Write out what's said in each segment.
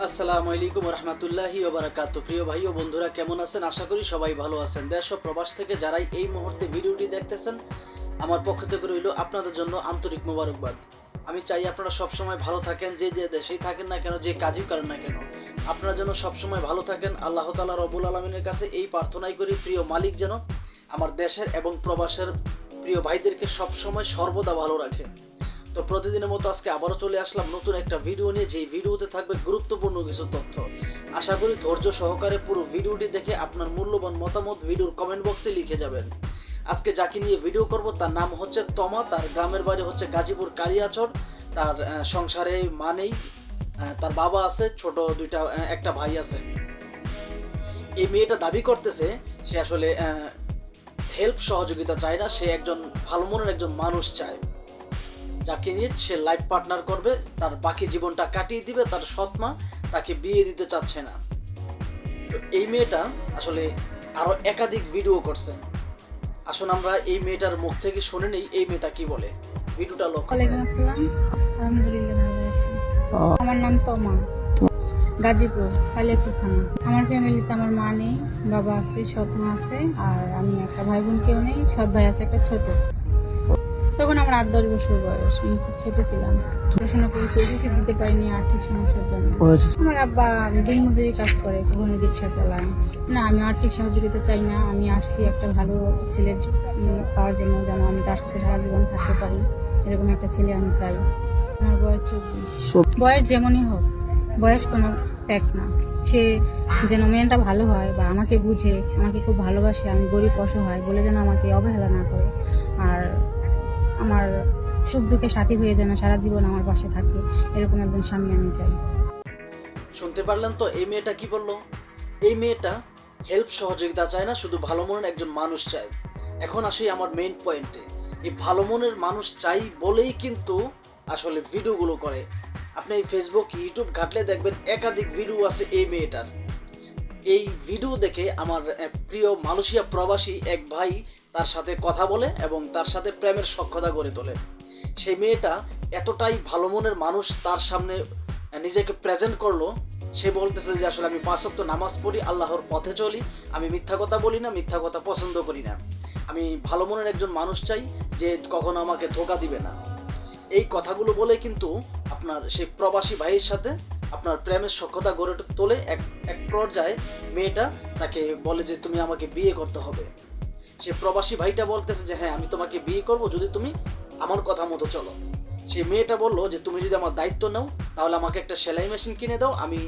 আসসালামু আলাইকুম রহমতুল্লাহি ওয়া বারাকাতুহু। প্রিয় ভাই ও বন্ধুরা, কেমন আছেন? আশা করি সবাই ভালো আছেন। দেশ ও প্রবাস থেকে যারাই এই মুহূর্তে ভিডিওটি দেখতেছেন, আমার পক্ষ থেকে রইল আপনাদের জন্য আন্তরিক মোবারকবাদ। আমি চাই আপনারা সবসময় ভালো থাকেন, যে যে দেশেই থাকেন না কেন, যে কাজই করেন না কেন, আপনারা যেন সবসময় ভালো থাকেন। আল্লাহ তাআলা রব্বুল আলামিনের কাছে এই প্রার্থনাই করি, প্রিয় মালিক যেন আমার দেশের এবং প্রবাসের প্রিয় ভাইদেরকে সবসময় সর্বদা ভালো রাখে। তো প্রতিদিনের মতো আজকে আবারও চলে আসলাম নতুন একটা ভিডিও নিয়ে, যেই ভিডিওতে থাকবে গুরুত্বপূর্ণ কিছু তথ্য। আশা করি ধৈর্য সহকারে পুরো ভিডিওটি দেখে আপনার মূল্যবান মতামত ভিডিওর কমেন্ট বক্সে লিখে যাবেন। আজকে যাকে নিয়ে ভিডিও করব তার নাম হচ্ছে তমা, তার গ্রামের বাড়ি হচ্ছে গাজীপুর কালিয়াচর। তার সংসারে মা নেই, তার বাবা আছে, ছোট একটা ভাই আছে। এই মেয়েটা দাবি করতেছে সে আসলে হেল্প সহযোগিতা চায় না, সে একজন ভালো মনের একজন মানুষ চায়, যাকে নিয়ে সে লাইফ পার্টনার করবে, তার বাকি জীবনটা কাটিয়ে দিবে। তার সৎ মা তাকে বিয়ে দিতে চাচ্ছে না। তো এই মেয়েটা আসলে আরো একাধিক ভিডিও করছে। আসুন আমরা এই মেয়েটার মুখ থেকে শুনে নেই এই মেয়েটা কি বলে। ভিডিওটা লক্ষ্য ওয়ালাইকুম আসসালাম। আলহামদুলিল্লাহ ভালো আছি। আমার নাম তমা, গাজীপুর কালিয়াপুর থানা। আমার ফ্যামিলিতে আমার মা নেই, বাবা আছে, সৎ মা আছে, আর আমি একটা ভাই বোন কেউ নেই। সৎ ভাই আছে একটা ছোট। তখন আমার 8-10 বছর বয়স, আমি খুব ছোট ছিলাম। পড়াশোনা করেছি, এসএসসি দিতে পারিনি আর্থিক সমস্যার জন্য। আমার আব্বা দিনমজুরি কাজ করে, কখনো রিক্সা চালায় না। আমি আর্থিক সহযোগিতা চাই না, আমি আসছি একটা ভালো ছেলের পাওয়ার জন্য, যেন আমি তার সাথে সারা জীবন থাকতে পারি, এরকম একটা ছেলে আমি চাই। আমার বয়স 24। বয়স যেমনই হোক, বয়স কোনো ফ্যাক্ট না। সে যেন মেয়েটা ভালো হয় বা আমাকে বুঝে, আমাকে খুব ভালোবাসে, আমি গরিব অসহায় বলে যেন আমাকে অবহেলা না করে, আর আমার সুখ দুঃখে সাথী হয়ে যেন সারা জীবন আমার পাশে থাকে, এরকম একজন স্বামী আমি চাই। শুনতে পারলেন তো এই মেয়েটা কি বললো? এই মেয়েটা হেল্প সহযোগিতা চায় না, শুধু ভালো মনের একজন মানুষ চায়। এখন আসি আমার মেইন পয়েন্টে। এই ভালো মনের মানুষ চাই বলেই কিন্তু আসলে ভিডিওগুলো করে। আপনি এই ফেসবুক ইউটিউব ঘাটলে দেখবেন একাধিক ভিডিও আছে এই মেয়েটার। এই ভিডিও দেখে আমার প্রিয় মালয়েশিয়া প্রবাসী এক ভাই তার সাথে কথা বলে এবং তার সাথে প্রেমের সখ্যতা গড়ে তোলে। সেই মেয়েটা এতটাই ভালো মনের মানুষ, তার সামনে নিজেকে প্রেজেন্ট করলো। সে বলতেছে যে আসলে আমি 5 ওয়াক্ত নামাজ পড়ি, আল্লাহর পথে চলি, আমি মিথ্যা কথা বলি না, মিথ্যা কথা পছন্দ করি না, আমি ভালো মনের একজন মানুষ চাই যে কখনো আমাকে ধোঁকা দিবে না। এই কথাগুলো বলে কিন্তু আপনার সেই প্রবাসী ভাইয়ের সাথে আপনার প্রেমের সখ্যতা গড়ে তোলে। এক পর্যায়ে মেয়েটা তাকে বলে যে তুমি আমাকে বিয়ে করতে হবে। সে প্রবাসী ভাইটা বলতেছে যে হ্যাঁ, আমি তোমাকে বিয়ে করব যদি তুমি আমার কথা মতো চলো। সে মেয়েটা বললো যে তুমি যদি আমার দায়িত্ব নাও, তাহলে আমাকে একটা সেলাই মেশিন কিনে দাও, আমি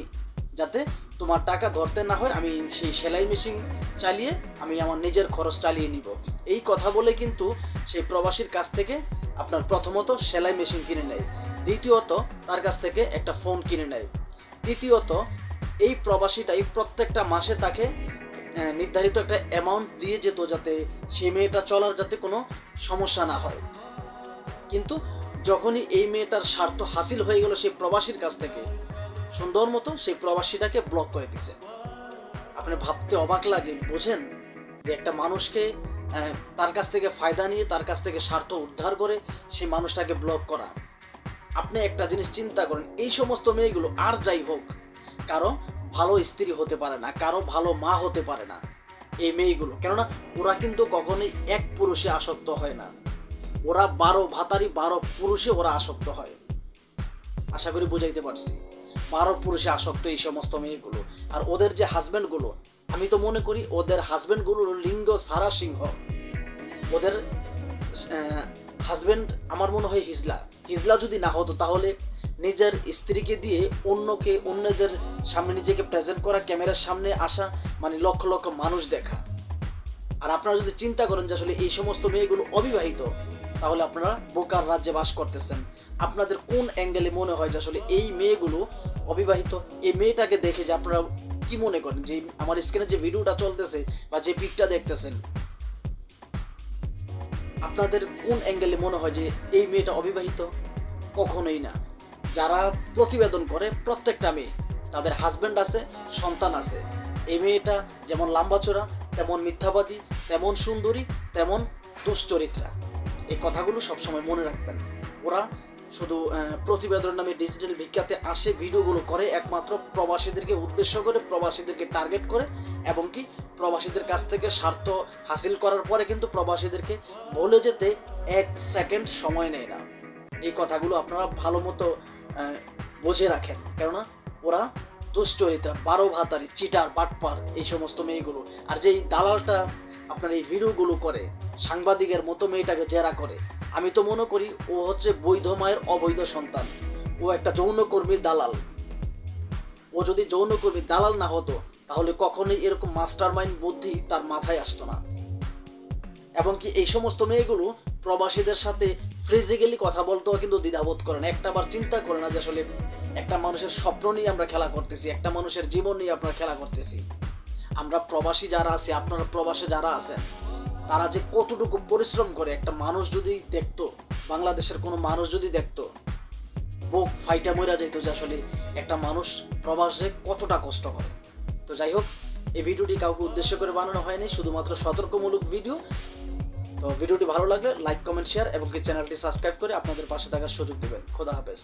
যাতে তোমার টাকা ধরতে না হয়, আমি সেই সেলাই মেশিন চালিয়ে আমি আমার নিজের খরচ চালিয়ে নিব। এই কথা বলে কিন্তু সেই প্রবাসীর কাছ থেকে আপনার প্রথমত সেলাই মেশিন কিনে নেয়, দ্বিতীয়ত তার কাছ থেকে একটা ফোন কিনে নেয়, তৃতীয়ত এই প্রবাসীটাই প্রত্যেকটা মাসে তাকে নির্ধারিত একটা অ্যামাউন্ট দিয়ে যেত, যাতে সেই মেয়েটা চলার যাতে কোনো সমস্যা না হয়। কিন্তু যখনই এই মেয়েটার স্বার্থ হাসিল হয়ে গেল সেই প্রবাসীর কাছ থেকে, সুন্দর মতো সেই প্রবাসীটাকে ব্লক করে দিছে। আপনি ভাবতে অবাক লাগে, বোঝেন যে একটা মানুষকে তার কাছ থেকে ফায়দা নিয়ে, তার কাছ থেকে স্বার্থ উদ্ধার করে সেই মানুষটাকে ব্লক করা। আপনি একটা জিনিস চিন্তা করেন, এই সমস্ত মেয়েগুলো আর যাই হোক কারো ভালো স্ত্রী হতে পারে না, কারো ভালো মা হতে পারে না এই মেয়েগুলো। কেননা ওরা কিন্তু কখনোই এক পুরুষে আসক্ত হয় না, ওরা 12 ভাতারি 12 পুরুষে ওরা আসক্ত হয়। আশা করি বুঝাইতে পারছি। 12 পুরুষে আসক্ত এই সমস্ত মেয়েগুলো। আর ওদের যে হাজব্যান্ডগুলো, আমি তো মনে করি ওদের হাজব্যান্ডগুলো লিঙ্গ সারা সিংহ। ওদের হাজব্যান্ড আমার মনে হয় হিজলা যদি না হতো, তাহলে নিজের স্ত্রীকে দিয়ে অন্যদের সামনে নিজেকে প্রেজেন্ট করা, ক্যামেরার সামনে আসা, মানে লক্ষ লক্ষ মানুষ দেখা। আর আপনারা যদি চিন্তা করেন যে আসলে এই সমস্ত মেয়েগুলো অবিবাহিত, তাহলে আপনারা বোকার রাজ্যে বাস করতেছেন। আপনাদের কোন অ্যাঙ্গেলে মনে হয় যে আসলে এই মেয়েগুলো অবিবাহিত? এই মেয়েটাকে দেখে যে আপনারা কি মনে করেন যে আমার স্ক্রিনে যে ভিডিওটা চলতেছে বা যে পিকটা দেখতেছেন, আপনাদের কোন অ্যাঙ্গেলে মনে হয় যে এই মেয়েটা অবিবাহিত? কখনোই না। যারা প্রতিবেদন করে প্রত্যেকটা মেয়ে তাদের হাজব্যান্ড আছে, সন্তান আছে। এই মেয়েটা যেমন লাম্বাচোরা, তেমন মিথ্যাবাদী, তেমন সুন্দরী, তেমন দুশ্চরিত্রা। এই কথাগুলো সবসময় মনে রাখবেন। ওরা শুধু প্রতিবেদনের নামে ডিজিটাল ভিক্ষাতে আসে, ভিডিওগুলো করে একমাত্র প্রবাসীদেরকে উদ্দেশ্য করে, প্রবাসীদেরকে টার্গেট করে, এবং কি প্রবাসীদের কাছ থেকে স্বার্থ হাসিল করার পরে কিন্তু প্রবাসীদেরকে বলে যেতে 1 সেকেন্ড সময় নেয় না। এই কথাগুলো আপনারা ভালো মতো বুঝে রাখেন, কেননা ওরা দুশ্চরিত্রা, 12 ভাতারি, চিটার, বাটপার এই সমস্ত মেয়েগুলো। আর যেই দালালটা আপনার এই ভিডিওগুলো করে, সাংবাদিকের মতো মেয়েটাকে জেরা করে, আমি তো মনে করি ও হচ্ছে বৈধ মায়ের অবৈধ সন্তান। ও একটা যৌনকর্মী দালাল। ও যদি যৌনকর্মী দালাল না হতো তাহলে কখনোই এরকম মাস্টার মাইন্ড বুদ্ধি তার মাথায় আসতো না। এবং কি এই সমস্ত মেয়েগুলো প্রবাসীদের সাথে ফিজিক্যালি কথা বলতেও কিন্তু দ্বিধাবোধ করে না। একটাবার চিন্তা করে না যে আসলে একটা মানুষের স্বপ্ন নিয়ে আমরা খেলা করতেছি, একটা মানুষের জীবন নিয়ে আমরা খেলা করতেছি। আমরা প্রবাসী যারা আছি, আপনারা প্রবাসে যারা আছেন, তারা যে কতটুকু পরিশ্রম করে একটা মানুষ যদি দেখতো, বাংলাদেশের কোনো মানুষ যদি দেখতো, বুক ফাইটা মইরা যেত যে আসলে একটা মানুষ প্রবাসে কতটা কষ্ট করে। তো যাই হোক, এই ভিডিওটি কাউকে উদ্দেশ্য করে বানানো হয়নি, শুধুমাত্র সতর্কমূলক ভিডিও। তো ভিডিওটি ভালো লাগলে লাইক, কমেন্ট, শেয়ার এবং কি চ্যানেলটি সাবস্ক্রাইব করে আপনাদের পাশে থাকার সুযোগ দেবেন। খোদা হাফেজ।